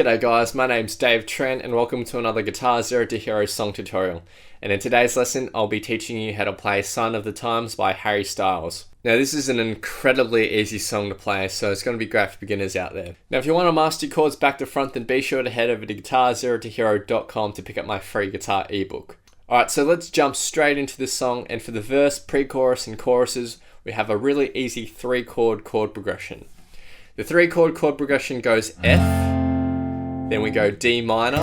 G'day guys, my name's Dave Trent and welcome to another GuitarZero2Hero song tutorial. And in today's lesson, I'll be teaching you how to play Sign of the Times by harrystyles. Now this is an incredibly easy song to play, so it's going to be great for beginners out there. Now if you want to master your chords back to front, then be sure to head over to GuitarZero2Hero.com to pick up my free guitar ebook. Alright, so let's jump straight into this song, and for the verse, pre-chorus and choruses, we have a really easy 3-chord chord progression. The 3-chord chord progression goes F, then we go D minor,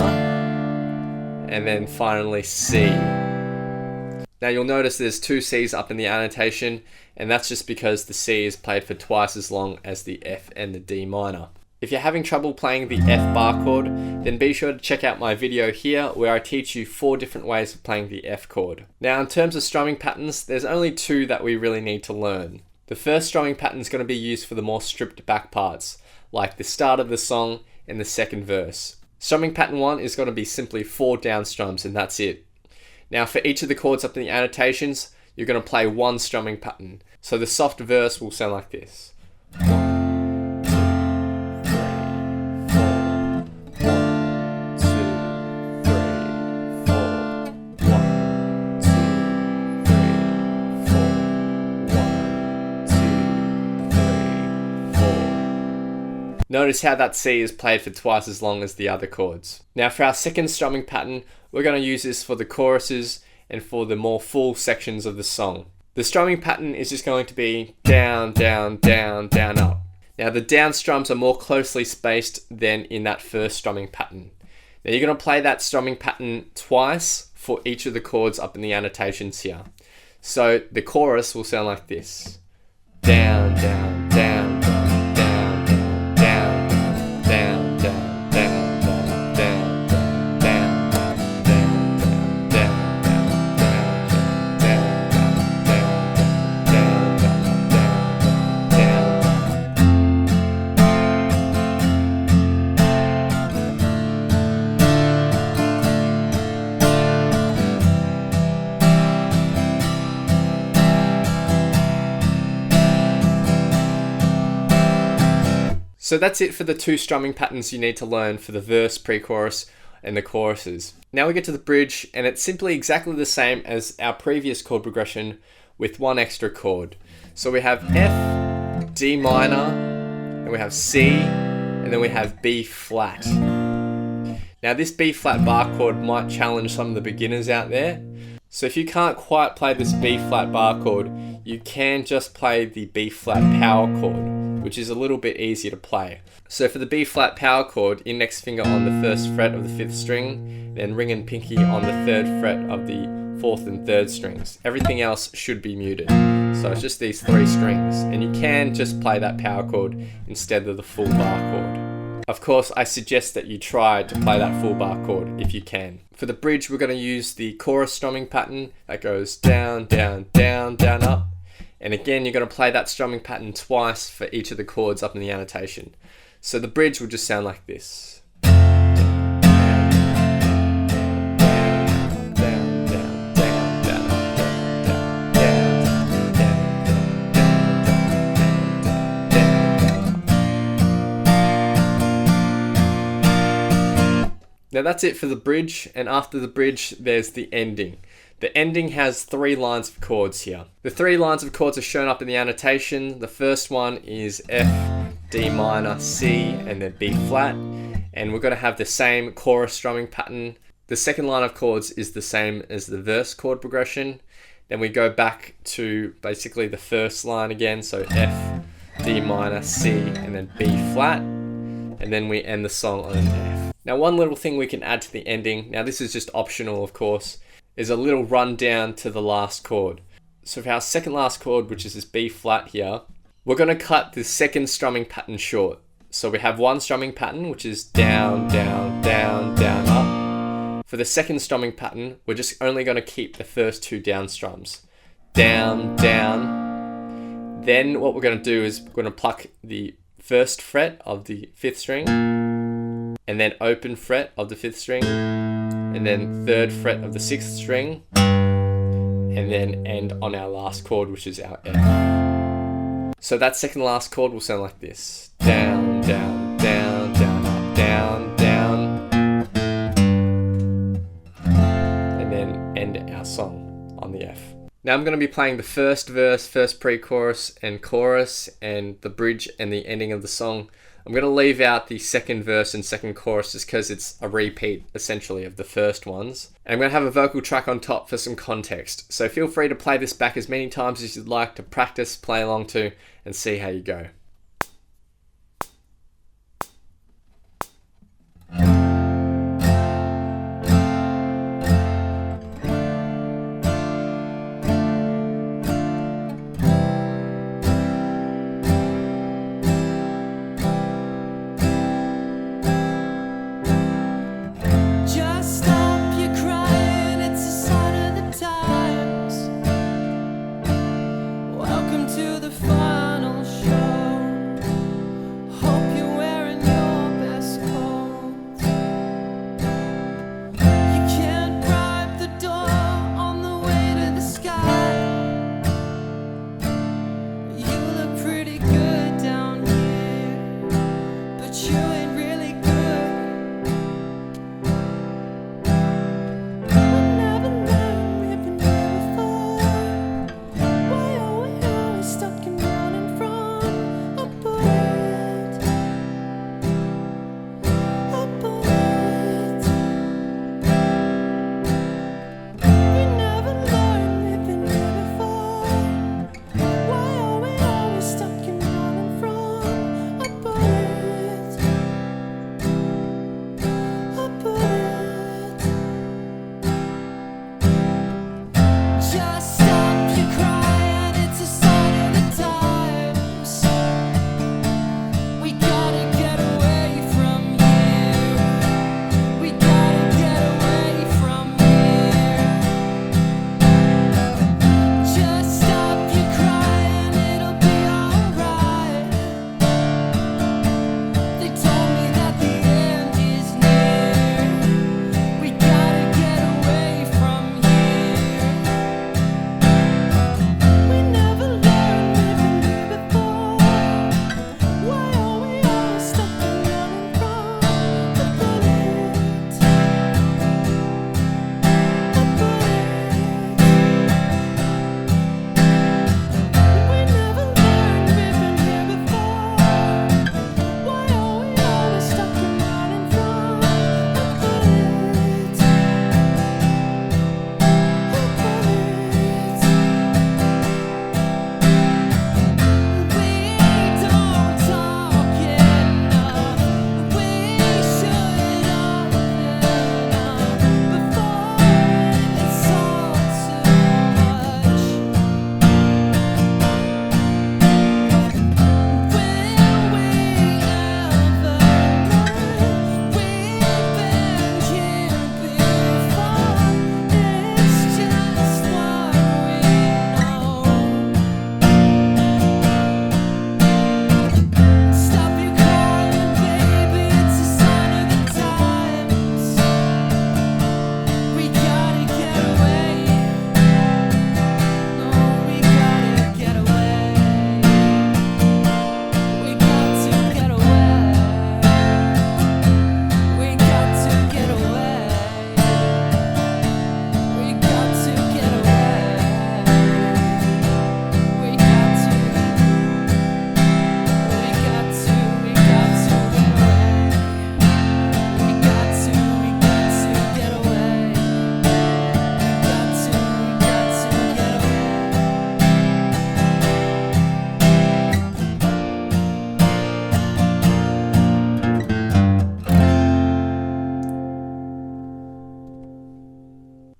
and then finally C. Now you'll notice there's 2 C's up in the annotation, and that's just because the C is played for twice as long as the F and the D minor. If you're having trouble playing the F bar chord, then be sure to check out my video here where I teach you 4 different ways of playing the F chord. Now in terms of strumming patterns, there's only 2 that we really need to learn. The first strumming pattern is going to be used for the more stripped back parts, like the start of the song and the second verse. Strumming pattern 1 is going to be simply 4 down strums, and that's it. Now for each of the chords up in the annotations, you're going to play 1 strumming pattern. So the soft verse will sound like this. 1, 2, 3, 4. 1, 2, 3, 4. 1, 2, 3, 4. 1, 2, 3, 4. Notice how that C is played for twice as long as the other chords. Now for our second strumming pattern, we're going to use this for the choruses and for the more full sections of the song. The strumming pattern is just going to be down, down, down, down, up. Now the down strums are more closely spaced than in that first strumming pattern. Now you're going to play that strumming pattern twice for each of the chords up in the annotations here. So the chorus will sound like this. Down, down, down, down, down, down, down, down, down, down, down. So that's it for the 2 strumming patterns you need to learn for the verse, pre-chorus, and the choruses. Now we get to the bridge, and it's simply exactly the same as our previous chord progression with 1 extra chord. So we have F, D minor, and we have C, and then we have B flat. Now this B flat bar chord might challenge some of the beginners out there. So if you can't quite play this B flat bar chord, you can just play the B flat power chord, which is a little bit easier to play. So for the B flat power chord, index finger on the 1st fret of the 5th string, then ring and pinky on the 3rd fret of the 4th and 3rd strings. Everything else should be muted. So it's just these 3 strings, and you can just play that power chord instead of the full bar chord. Of course, I suggest that you try to play that full bar chord if you can. For the bridge, we're going to use the chorus strumming pattern that goes down, down, down, down, up. And again, you're going to play that strumming pattern twice for each of the chords up in the annotation. So the bridge will just sound like this. Now that's it for the bridge, and after the bridge, there's the ending. The ending has 3 lines of chords here. The 3 lines of chords are shown up in the annotation. The first one is F, D minor, C, and then B flat. And we're going to have the same chorus strumming pattern. The second line of chords is the same as the verse chord progression. Then we go back to basically the first line again. So F, D minor, C, and then B flat. And then we end the song on an F. Now one little thing we can add to the ending, now this is just optional of course, is a little rundown to the last chord. So for our second last chord, which is this B flat here, we're going to cut the second strumming pattern short. So we have 1 strumming pattern, which is down, down, down, down, up. For the second strumming pattern, we're just only going to keep the first 2 down strums. Down, down. Then what we're going to do is we're going to pluck the 1st fret of the 5th string, and then open fret of the 5th string, and then 3rd fret of the 6th string, and then end on our last chord, which is our F. So that second last chord will sound like this. Down, down, down, down, up, down, down. end our song on the F. Now I'm going to be playing the first verse, first pre-chorus and chorus, and the bridge and the ending of the song. I'm going to leave out the second verse and second chorus just because it's a repeat essentially of the first ones. And I'm going to have a vocal track on top for some context. So feel free to play this back as many times as you'd like to practice, play along to, and see how you go.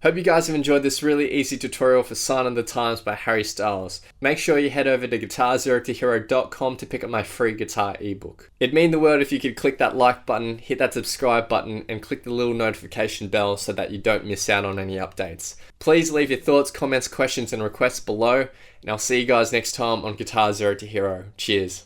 Hope you guys have enjoyed this really easy tutorial for Sign of the Times by harrystyles. Make sure you head over to GuitarZero2Hero.com to pick up my free guitar ebook. It'd mean the world if you could click that like button, hit that subscribe button, and click the little notification bell so that you don't miss out on any updates. Please leave your thoughts, comments, questions, and requests below, and I'll see you guys next time on Guitar Zero to Hero. Cheers.